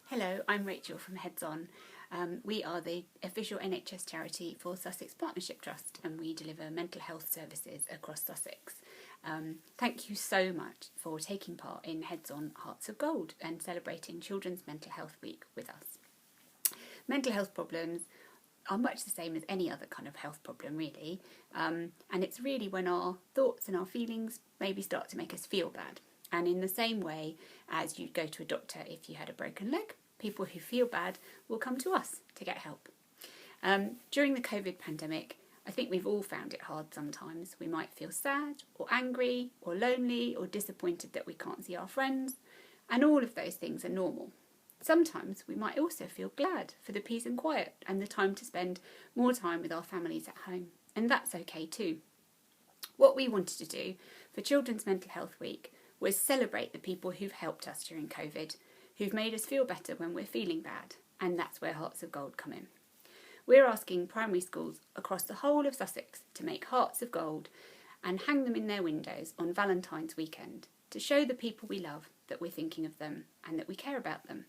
Hello, I'm Rachael from Heads On. We are the official NHS charity for Sussex Partnership Trust, and we deliver mental health services across Sussex. Thank you so much for taking part in Heads On Hearts of Gold and celebrating Children's Mental Health Week with us. Mental health problems are much the same as any other kind of health problem, really, and it's really when our thoughts and our feelings maybe start to make us feel bad. And in the same way as you'd go to a doctor if you had a broken leg, people who feel bad will come to us to get help. During the COVID pandemic, I think we've all found it hard sometimes. We might feel sad or angry or lonely or disappointed that we can't see our friends, and all of those things are normal. Sometimes we might also feel glad for the peace and quiet and the time to spend more time with our families at home, and that's okay too. What we wanted to do for Children's Mental Health Week was celebrate the people who've helped us during COVID, who've made us feel better when we're feeling bad, and that's where Hearts of Gold come in. We're asking primary schools across the whole of Sussex to make Hearts of Gold and hang them in their windows on Valentine's weekend to show the people we love that we're thinking of them and that we care about them.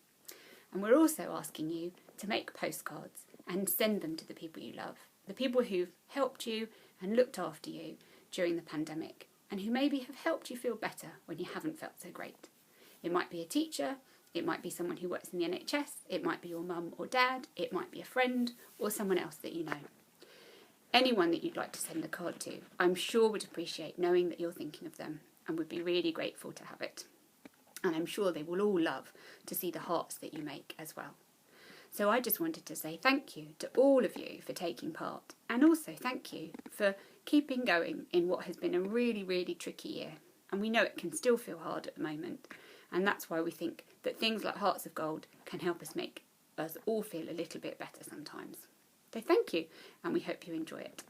And we're also asking you to make postcards and send them to the people you love, the people who've helped you and looked after you during the pandemic, and who maybe have helped you feel better when you haven't felt so great. It might be a teacher, it might be someone who works in the NHS, it might be your mum or dad, it might be a friend or someone else that you know. Anyone that you'd like to send a card to, I'm sure would appreciate knowing that you're thinking of them and would be really grateful to have it. And I'm sure they will all love to see the hearts that you make as well. So I just wanted to say thank you to all of you for taking part, and also thank you for keeping going in what has been a really, really tricky year. And we know it can still feel hard at the moment, and that's why we think that things like Hearts of Gold can help us make us all feel a little bit better sometimes. So thank you, and we hope you enjoy it.